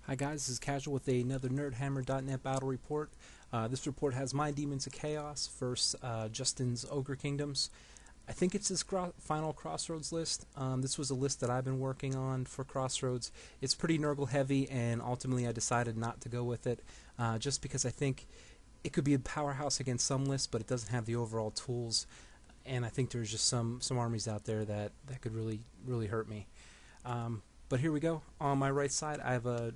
Hi guys, this is Kasual with another NerdHammer.net battle report. This report has my Demons of Chaos versus Justin's Ogre Kingdoms. I think it's his final Crossroads list. This was a list that I've been working on for Crossroads. It's pretty Nurgle heavy, and ultimately I decided not to go with it, just because I think it could be a powerhouse against some lists, but it doesn't have the overall tools, and I think there's just some armies out there that could really hurt me. But here we go. On my right side, I have a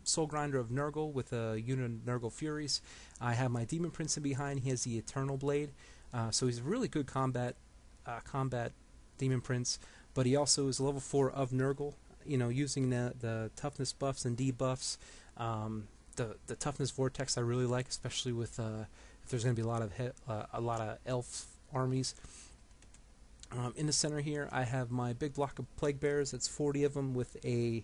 Soul Grinder of Nurgle with a unit of Nurgle Furies. I have my Demon Prince in behind. He has the Eternal Blade, so he's a really good combat Demon Prince. But he also is level 4 of Nurgle. You know, using the toughness buffs and debuffs. The toughness vortex I really like, especially with if there's going to be a lot of elf armies. In the center here, I have my big block of Plague Bearers. It's 40 of them with a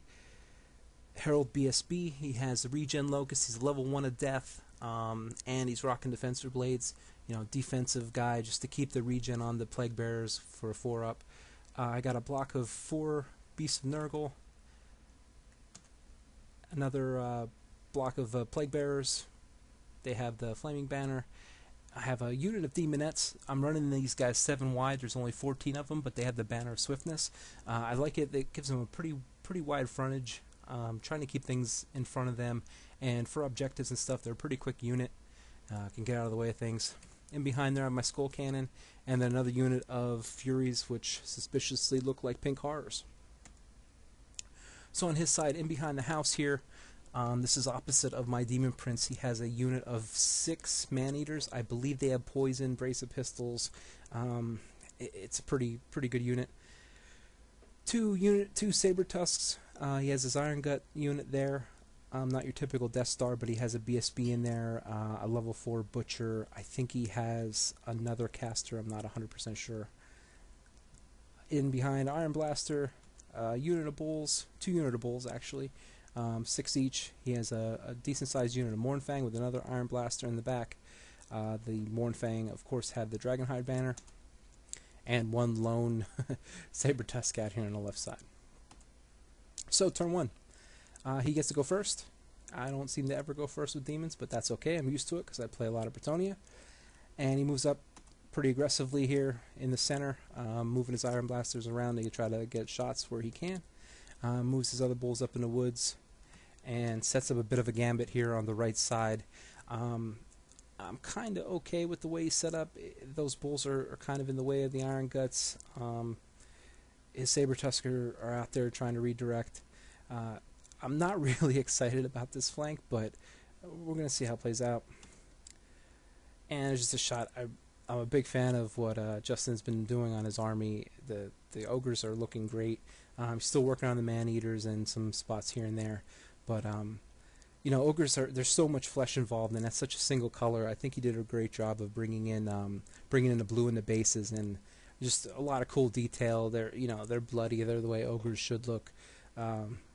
Herald BSB. He has a Regen Locust. He's level 1 of Death, and he's rocking Defensor Blades. You know, defensive guy just to keep the regen on the Plague Bearers for a 4-up. I got a block of 4 Beasts of Nurgle. Another block of Plague Bearers. They have the Flaming Banner. I have a unit of Demonettes. I'm running these guys 7 wide. There's only 14 of them, but they have the Banner of Swiftness. I like it. It gives them a pretty wide frontage. Trying to keep things in front of them, and for objectives and stuff, they're a pretty quick unit. Can get out of the way of things. In behind there, I have my Skull Cannon, and then another unit of Furies, which suspiciously look like pink horrors. So on his side, in behind the house here, this is opposite of my Demon Prince. He has a unit of 6 Man-Eaters. I believe they have poison, brace of pistols. It's a pretty good unit. Two Saber Tusks. He has his Iron Gut unit there. Not your typical Death Star, but he has a BSB in there, a level 4 Butcher. I think he has another caster. I'm not 100% sure. In behind, Iron Blaster, unit of Bulls, 2 unit of Bulls actually, 6 each. He has a decent-sized unit of Mournfang with another Iron Blaster in the back. The Mournfang, of course, had the Dragonhide banner, and 1 lone Saber Tusk out here on the left side. So, turn 1. He gets to go first. I don't seem to ever go first with demons, but that's okay. I'm used to it because I play a lot of Bretonnia. And he moves up pretty aggressively here in the center, moving his Iron Blasters around to try to get shots where he can. Moves his other bulls up in the woods and sets up a bit of a gambit here on the right side. I'm kind of okay with the way he's set up. Those bulls are kind of in the way of the Iron Guts. His Saber Tusker are out there trying to redirect. I'm not really excited about this flank, but we're going to see how it plays out. And there's just a shot. I'm a big fan of what Justin's been doing on his army. The ogres are looking great. I'm still working on the Man-Eaters and some spots here and there. But, you know, ogres there's so much flesh involved, and that's such a single color. I think he did a great job of bringing in the blue in the bases, and just a lot of cool detail. They're bloody. They're the way ogres should look.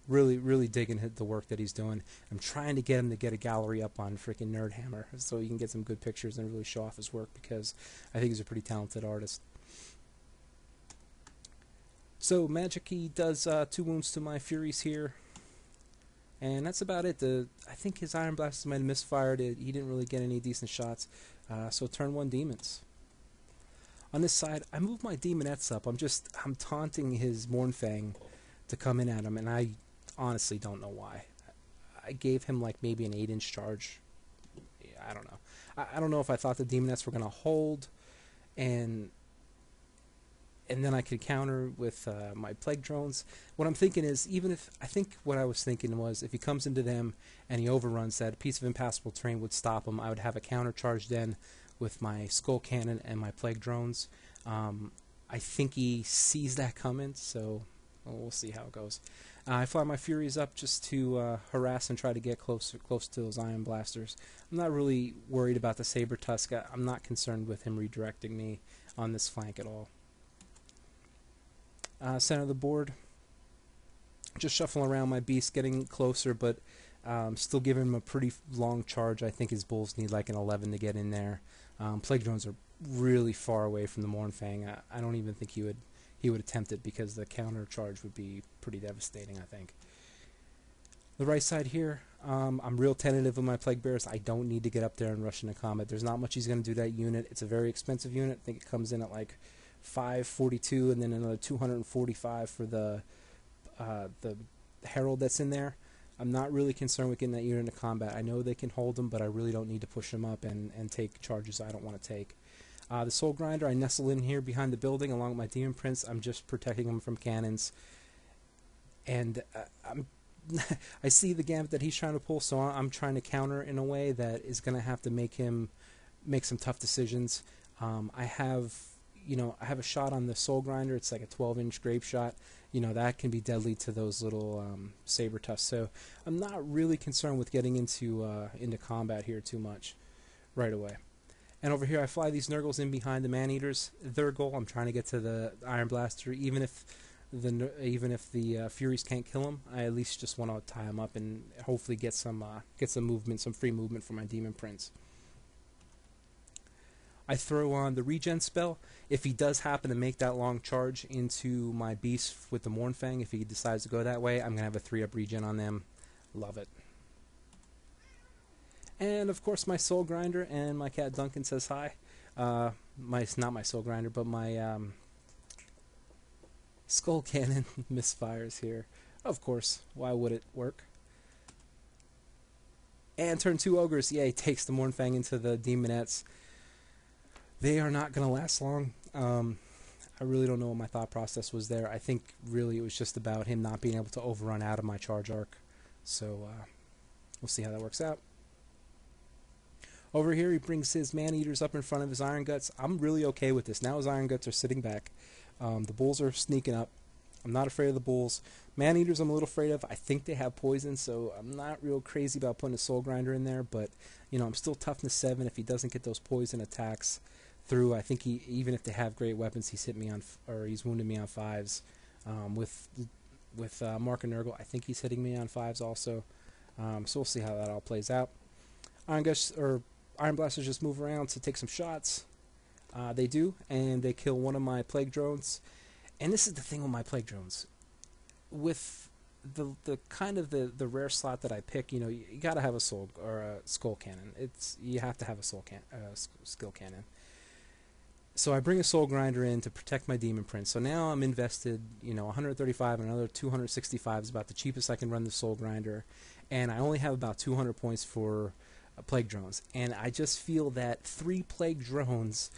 Really digging the work that he's doing. I'm trying to get him to get a gallery up on freaking NerdHammer so he can get some good pictures and really show off his work, because I think he's a pretty talented artist. So Magic, he does 2 wounds to my Furies here, and that's about it. I think his Iron Blasters might have misfired. He didn't really get any decent shots. So turn 1 Demons. On this side, I move my Demonettes up. I'm taunting his Mournfang to come in at him, and I honestly don't know why. I gave him like maybe an 8-inch charge. Yeah, I don't know. I don't know if I thought the Demonettes were going to hold, and then I could counter with my Plague Drones. What I'm thinking is, what I was thinking was, if he comes into them and he overruns, that a piece of impassable terrain would stop him. I would have a counter charge then with my Skull Cannon and my Plague Drones. I think he sees that coming, so we'll see how it goes. I fly my Furies up just to harass and try to get close to those Iron Blasters. I'm not really worried about the Saber Tusk. I'm not concerned with him redirecting me on this flank at all. Center of the board, just shuffling around my beast, getting closer, but still giving him a pretty long charge. I think his bulls need like an 11 to get in there. Plague Drones are really far away from the Mournfang. I don't even think he would attempt it, because the counter charge would be pretty devastating, I think. The right side here, I'm real tentative with my Plague Bears. I don't need to get up there and rush into combat. There's not much he's going to do that unit. It's a very expensive unit. I think it comes in at like 542 and then another 245 for the Herald that's in there. I'm not really concerned with getting that unit into combat. I know they can hold them, but I really don't need to push them up and take charges I don't want to take. The Soul Grinder, I nestle in here behind the building along with my Demon Prince. I'm just protecting them from cannons. And I see the gambit that he's trying to pull, so I'm trying to counter in a way that is going to have to make him make some tough decisions. I have a shot on the Soul Grinder. It's like a 12-inch grape shot. That can be deadly to those little saber tufts. So I'm not really concerned with getting into combat here too much right away. And over here, I fly these Nurgles in behind the Man-Eaters. Their goal, I'm trying to get to the Iron Blaster, even if the Furies can't kill him. I at least just want to tie him up and hopefully get some movement, some free movement for my Demon Prince. I throw on the regen spell. If he does happen to make that long charge into my beast with the Mournfang, if he decides to go that way, I'm going to have a 3-up regen on them. Love it. And of course my Soul Grinder, and my cat Duncan says hi. Not my Soul Grinder, but my Skull Cannon misfires here. Of course, why would it work? And turn 2 Ogres, yay, takes the Mournfang into the Demonettes. They are not going to last long. I really don't know what my thought process was there. I think really it was just about him not being able to overrun out of my charge arc. So we'll see how that works out. Over here he brings his Man-Eaters up in front of his Iron Guts. I'm really okay with this. Now his Iron Guts are sitting back. The Bulls are sneaking up. I'm not afraid of the Bulls. Man-Eaters I'm a little afraid of. I think they have poison, so I'm not real crazy about putting a Soul Grinder in there. But, I'm still toughness 7 if he doesn't get those poison attacks through. I think even if they have great weapons, he's wounded me on 5s. With Mark and Nurgle, I think he's hitting me on 5s also. So we'll see how that all plays out. Iron Blasters just move around to take some shots. They do, and they kill one of my Plague Drones. And this is the thing with my Plague Drones. With the kind of the rare slot that I pick, you gotta have a soul or a skull cannon. You have to have a skill cannon. So I bring a Soul Grinder in to protect my Demon Prince. So now I'm invested, 135 and another 265 is about the cheapest I can run the Soul Grinder, and I only have about 200 points for Plague Drones. And I just feel that 3 Plague Drones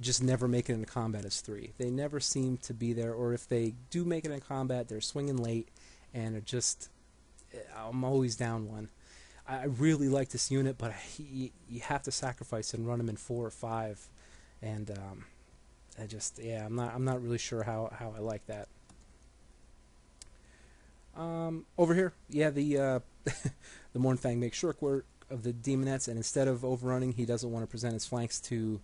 just never make it into combat as 3. They never seem to be there, or if they do make it in combat, they're swinging late, and I'm always down 1. I really like this unit, but you have to sacrifice and run them in 4 or 5. And I'm not really sure how I like that. Over here, the the Mournfang makes short work of the Demonettes, and instead of overrunning, he doesn't want to present his flanks to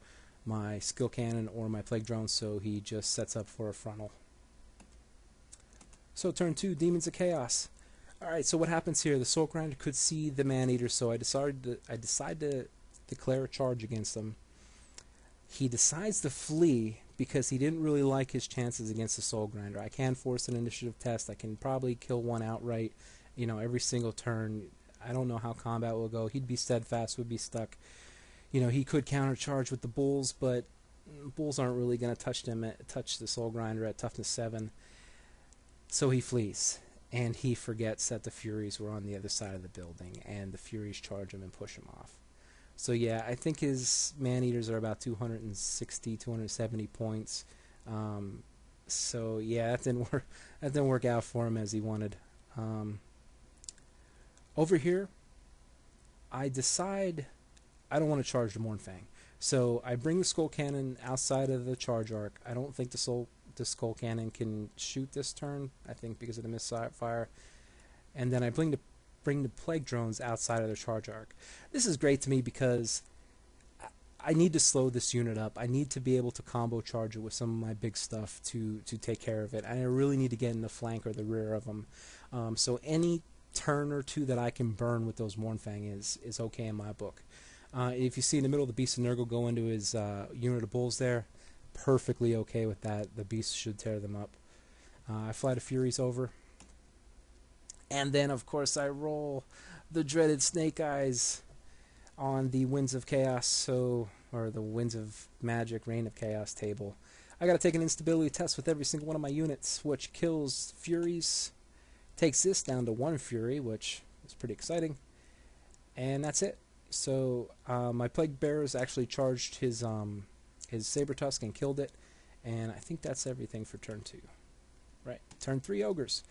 my Skill Cannon or my Plague Drone, so he just sets up for a frontal. So turn 2, Demons of Chaos. Alright, so what happens here? The Soul Grinder could see the Man-Eater, so I decide to declare a charge against him. He decides to flee because he didn't really like his chances against the Soul Grinder. I can force an initiative test. I can probably kill one outright, every single turn. I don't know how combat will go. He'd be steadfast, would be stuck. He could countercharge with the Bulls, but Bulls aren't really going to touch the Soul Grinder at toughness 7. So he flees, and he forgets that the Furies were on the other side of the building, and the Furies charge him and push him off. So yeah, I think his Man-Eaters are about 260, 270 points. So yeah, that didn't work out for him as he wanted. Over here, I decide I don't want to charge the Mournfang. So I bring the Skull Cannon outside of the charge arc. I don't think the Skull Cannon can shoot this turn, I think because of the misfire. And then I bring the Plague Drones outside of their charge arc. This is great to me because I need to slow this unit up. I need to be able to combo charge it with some of my big stuff to take care of it. And I really need to get in the flank or the rear of them. So any turn or 2 that I can burn with those Mournfang is okay in my book. If you see in the middle of the Beast of Nurgle go into his unit of Bulls there, perfectly okay with that. The Beast should tear them up. I fly the Furies over. And then, of course, I roll the dreaded Snake Eyes on the Winds of Chaos, or the Winds of Magic, Reign of Chaos table. I gotta take an instability test with every single one of my units, which kills Furies. Takes this down to 1 Fury, which is pretty exciting. And that's it. So my Plague Bearers actually charged his Saber Tusk and killed it. And I think that's everything for turn 2. Right, turn 3 Ogres.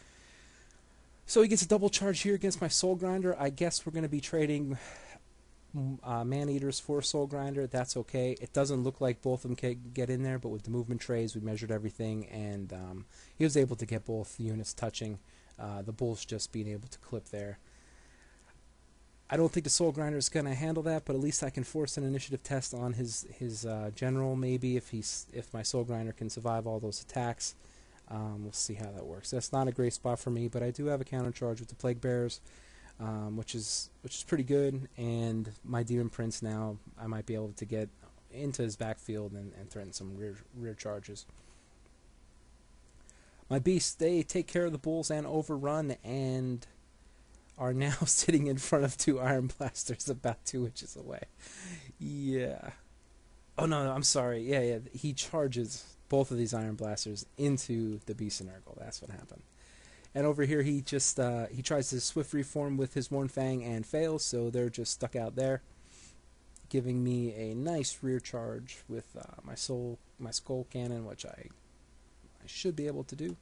So he gets a double charge here against my Soul Grinder. I guess we're going to be trading Man-Eaters for Soul Grinder. That's okay. It doesn't look like both of them can get in there, but with the movement trays, we measured everything, and he was able to get both units touching. The Bulls just being able to clip there. I don't think the Soul Grinder is going to handle that, but at least I can force an initiative test on his general, maybe, if my Soul Grinder can survive all those attacks. We'll see how that works. That's not a great spot for me, but I do have a counter charge with the Plague Bearers, which is pretty good. And my Demon Prince now, I might be able to get into his backfield and threaten some rear charges. My Beasts, they take care of the Bulls and overrun, and are now sitting in front of 2 Iron Blasters about 2 inches away. Yeah. Oh, no, I'm sorry. Yeah, he charges both of these Iron Blasters into the Beast and Nurgle. That's what happened. And over here, he just he tries to Swift Reform with his Mournfang and fails, so they're just stuck out there, giving me a nice rear charge with my Skull Cannon, which I should be able to do.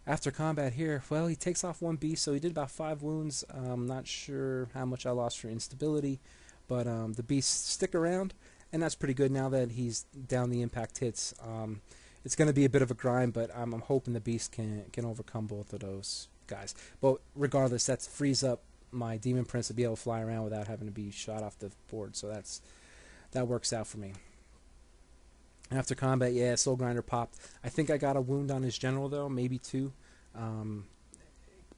After combat here, well, he takes off 1 beast, so he did about 5 wounds. I'm not sure how much I lost for instability, but the beasts stick around, and that's pretty good now that he's down the impact hits. It's going to be a bit of a grind, but I'm hoping the beast can overcome both of those guys. But regardless, that frees up my Demon Prince to be able to fly around without having to be shot off the board, so that works out for me. After combat, yeah, Soul Grinder popped. I think I got a wound on his general, though, maybe 2,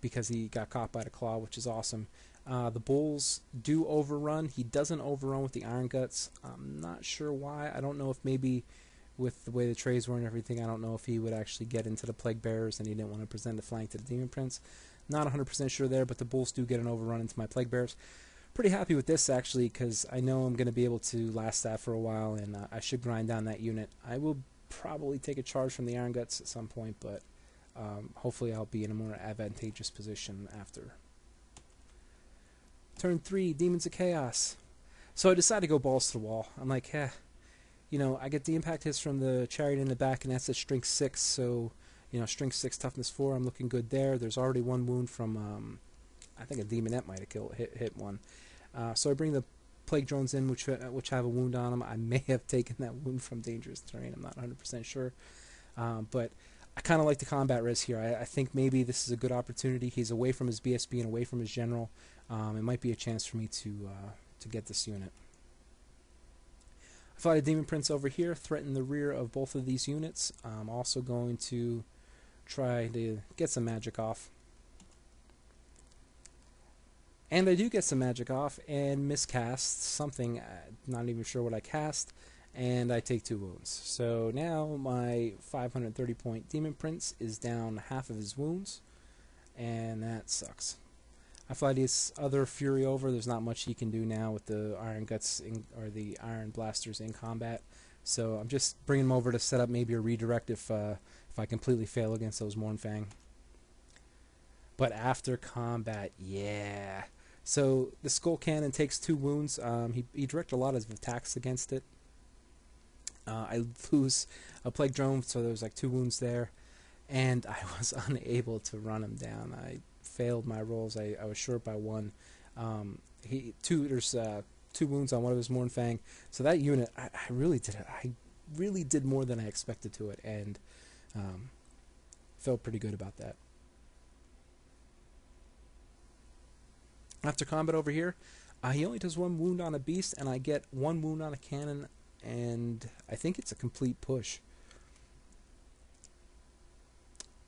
because he got caught by the claw, which is awesome. The Bulls do overrun. He doesn't overrun with the Iron Guts. I'm not sure why. I don't know if maybe with the way the trays were and everything, I don't know if he would actually get into the Plague Bearers and he didn't want to present the flank to the Demon Prince. Not 100% sure there, but the Bulls do get an overrun into my Plague Bearers. Pretty happy with this, actually, because I know I'm going to be able to last that for a while, and I should grind down that unit. I will probably take a charge from the Iron Guts at some point, but hopefully I'll be in a more advantageous position after. Turn 3, Demons of Chaos. So I decided to go balls to the wall. I'm like, I get the impact hits from the Chariot in the back, and that's at strength 6, so, strength 6, toughness 4, I'm looking good there. There's already 1 wound from, I think a Demonette might have hit one. So I bring the Plague Drones in, which have a wound on them. I may have taken that wound from Dangerous Terrain. I'm not 100% sure. But I kind of like the combat res here. I think maybe this is a good opportunity. He's away from his BSB and away from his general. It might be a chance for me to get this unit. I fly a Demon Prince over here, threaten the rear of both of these units. I'm also going to try to get some magic off. And I do get some magic off and miscast something, not even sure what I cast, and I take 2 wounds. So now my 530 point Demon Prince is down half of his wounds, and that sucks. I fly this other Fury over. There's not much he can do now with the Iron Guts or the Iron Blasters in combat, so I'm just bringing him over to set up maybe a redirect if I completely fail against those Mournfang. But after combat, yeah. So the Skull Cannon takes 2 wounds. He directed a lot of attacks against it. I lose a Plague Drone, so there was like 2 wounds there. And I was unable to run him down. I failed my rolls. I was short by 1. There's 2 wounds on one of his Mournfang. So that unit, I really did more than I expected to it, and felt pretty good about that. After combat over here, he only does 1 wound on a beast, and I get 1 wound on a cannon, and I think it's a complete push.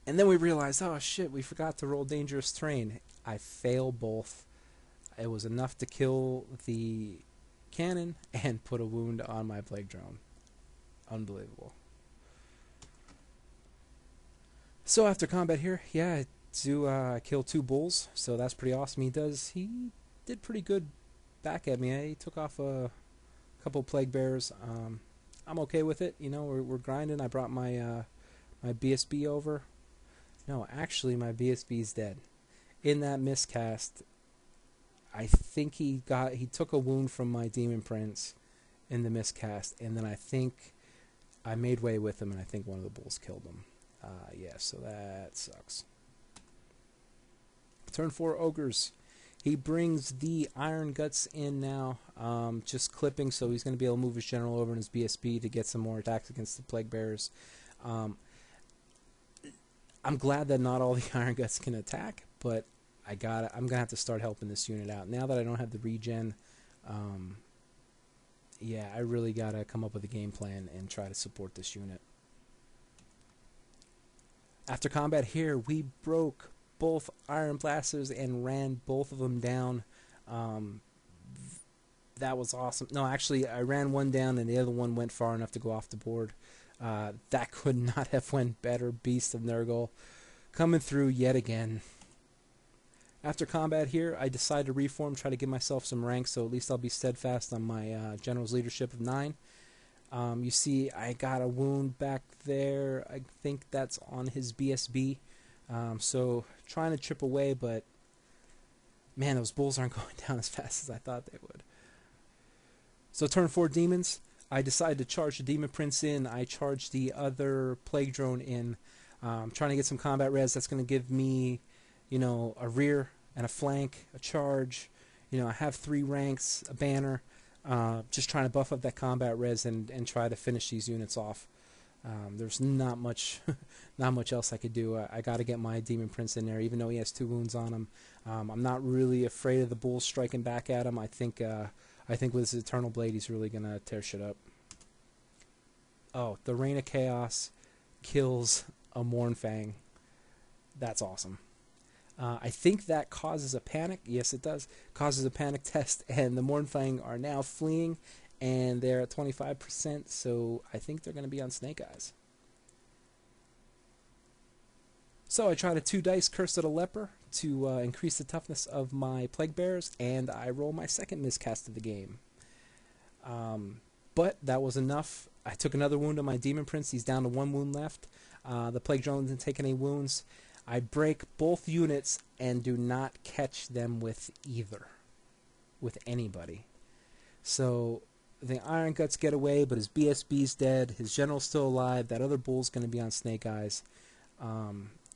And then we realized, oh shit, we forgot to roll Dangerous Terrain. I fail both. It was enough to kill the cannon and put a wound on my Plague Drone. Unbelievable. So after combat here, yeah, kill 2 bulls, so that's pretty awesome. He did pretty good back at me. He took off a couple plague bears. I'm okay with it. You know, we're grinding. I brought my my BSB over. No, actually, my BSB's dead. In that miscast, I think he took a wound from my Demon Prince in the miscast, and then I think I made way with him, and I think one of the bulls killed him. Yeah, so that sucks. Turn 4 ogres. He brings the Iron Guts in now, just clipping, so he's going to be able to move his general over in his BSB to get some more attacks against the plague bearers. I'm glad that not all the Iron Guts can attack, but I'm going to have to start helping this unit out. Now that I don't have the regen, yeah, I really got to come up with a game plan and try to support this unit. After combat here, we broke both Iron Blasters and ran both of them down. That was awesome. No, actually, I ran one down and the other one went far enough to go off the board. That could not have went better. Beast of Nurgle coming through yet again. After combat here, I decided to reform, try to give myself some rank, so at least I'll be steadfast on my general's leadership of 9. You see, I got a wound back there. I think that's on his BSB. So trying to chip away, but man, those bulls aren't going down as fast as I thought they would. So turn 4 demons. I decided to charge the Demon Prince in. I charged the other Plague Drone in. Trying to get some combat res. That's going to give me, you know, a rear and a flank, a charge. You know, I have 3 ranks, a banner. Just trying to buff up that combat res and try to finish these units off. There's not much else I could do. I got to get my Demon Prince in there, even though he has 2 wounds on him. I'm not really afraid of the bulls striking back at him. I think with his Eternal Blade, he's really gonna tear shit up. Oh, the Reign of Chaos kills a Mournfang. That's awesome. I think that causes a panic. Yes, it does. Causes a panic test, and the Mournfang are now fleeing, and they're at 25%, so I think they're going to be on Snake Eyes. So I tried a 2 dice Curse of the Leper to increase the toughness of my Plague Bearers, and I roll my second miscast of the game. But that was enough. I took another wound on my Demon Prince. He's down to 1 wound left. The Plague Drone didn't take any wounds. I break both units and do not catch them with anybody. So the Iron Guts get away, but his BSB's dead. His general's still alive. That other bull's going to be on Snake Eyes.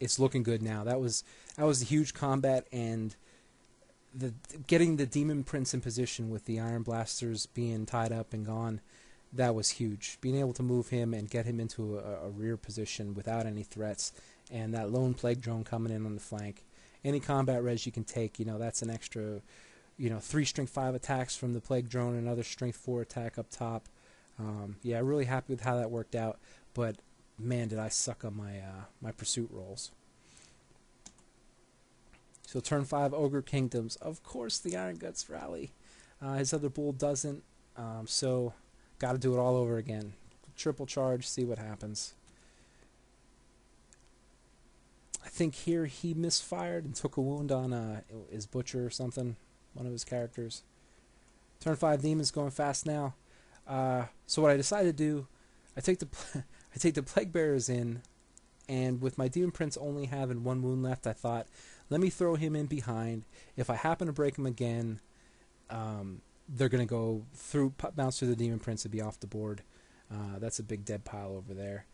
It's looking good now. That was a huge combat, and getting the Demon Prince in position with the Iron Blasters being tied up and gone, that was huge. Being able to move him and get him into a rear position without any threats, and that lone Plague Drone coming in on the flank. Any combat res you can take, you know, that's an extra, you know, 3 strength 5 attacks from the Plague Drone, another strength 4 attack up top. Yeah, really happy with how that worked out, but man, did I suck on my my pursuit rolls. So turn 5, Ogre Kingdoms. Of course, the Iron Guts rally. His other bull doesn't, so got to do it all over again. Triple charge, see what happens. I think here he misfired and took a wound on his butcher or something, one of his characters. Turn 5 demons going fast now. So what I decided to do, I take the Plague Bearers in, and with my Demon Prince only having 1 wound left, I thought, let me throw him in behind. If I happen to break him again, they're going to go through, bounce through the Demon Prince and be off the board. That's a big dead pile over there.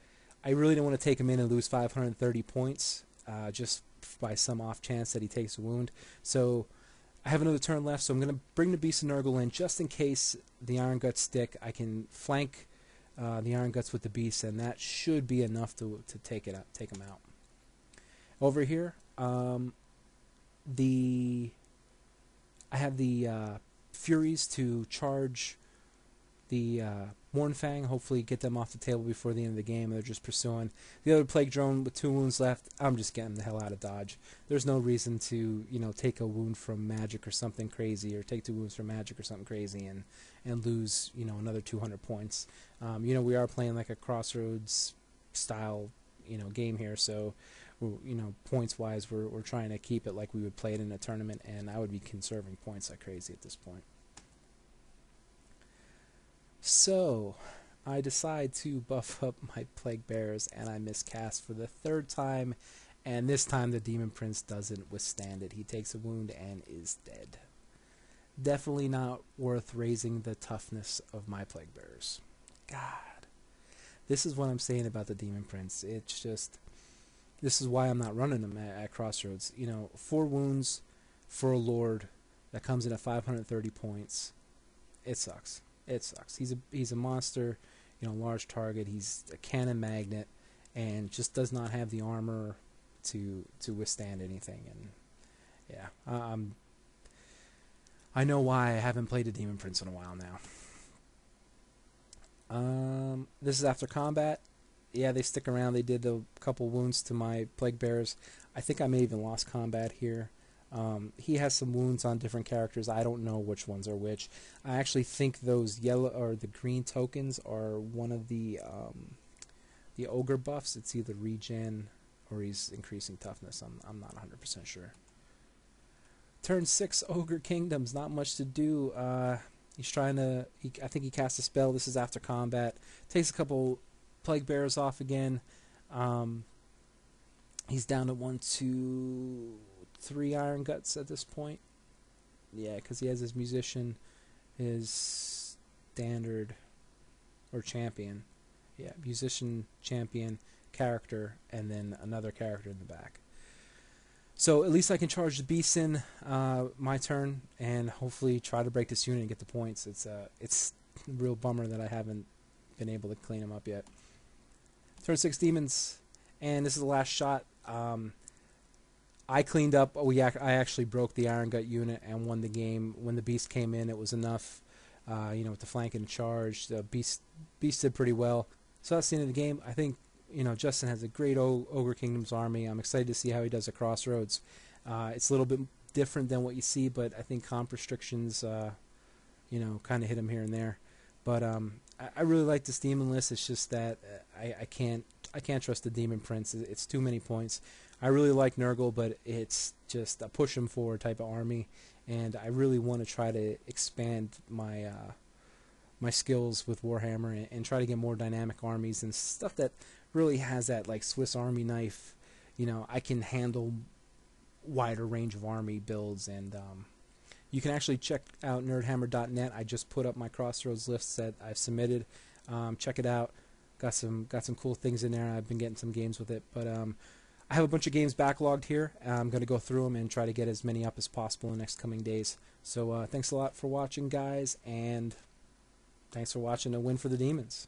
I really don't want to take him in and lose 530 points just by some off chance that he takes a wound. So I have another turn left, so I'm going to bring the Beast of Nurgle in just in case the Iron Guts stick. I can flank the Iron Guts with the Beast, and that should be enough to take him out. Over here, I have the Furies to charge the Mournfang, hopefully get them off the table before the end of the game. They're just pursuing. The other Plague Drone with 2 wounds left, I'm just getting the hell out of Dodge. There's no reason to, you know, take a wound from magic or something crazy, or take 2 wounds from magic or something crazy and lose, you know, another 200 points. You know, we are playing like a Crossroads style, you know, game here, so you know, points wise, we're trying to keep it like we would play it in a tournament, and I would be conserving points like crazy at this point. So I decide to buff up my Plague Bearers, and I miscast for the third time, and this time the Demon Prince doesn't withstand it. He takes a wound and is dead. Definitely not worth raising the toughness of my Plague Bearers. God. This is what I'm saying about the Demon Prince. It's just, this is why I'm not running him at Crossroads. You know, 4 wounds for a Lord that comes in at 530 points. It sucks. It sucks. He's a monster, you know, large target. He's a cannon magnet, and just does not have the armor to withstand anything. And yeah, I know why I haven't played a Demon Prince in a while now. This is after combat. Yeah, they stick around. They did a couple wounds to my Plague Bearers. I think I may even lost combat here. He has some wounds on different characters. I don't know which ones are which. I actually think those yellow or the green tokens are one of the ogre buffs. It's either regen or he's increasing toughness. I'm not 100% sure. Turn 6 Ogre Kingdoms. Not much to do. He's trying to. I think he cast a spell. This is after combat. Takes a couple Plague Bearers off again. He's down to 1, 2, 3 Iron Guts at this point. Yeah, because he has his musician, his standard, or champion. Yeah, musician, champion, character, and then another character in the back. So at least I can charge the beast in my turn, and hopefully try to break this unit and get the points. It's a real bummer that I haven't been able to clean him up yet. Turn 6 Demons, and this is the last shot. I cleaned up. I actually broke the Iron Gut unit and won the game. When the beast came in, it was enough. You know, with the flank and charge, the beast did pretty well. So that's the end of the game. I think, you know, Justin has a great Ogre Kingdoms army. I'm excited to see how he does at Crossroads. It's a little bit different than what you see, but I think comp restrictions, you know, kind of hit him here and there. But I really like this demon list. It's just that I can't trust the Demon Prince. It's too many points. I really like Nurgle, but it's just a push him forward type of army, and I really want to try to expand my my skills with Warhammer and try to get more dynamic armies and stuff that really has that like Swiss Army knife. You know, I can handle wider range of army builds, and you can actually check out nerdhammer.net. I just put up my Crossroads lists that I've submitted. Check it out. Got some cool things in there. I've been getting some games with it, but I have a bunch of games backlogged here. I'm going to go through them and try to get as many up as possible in the next coming days. So thanks a lot for watching, guys, and thanks for watching A Win for the Demons.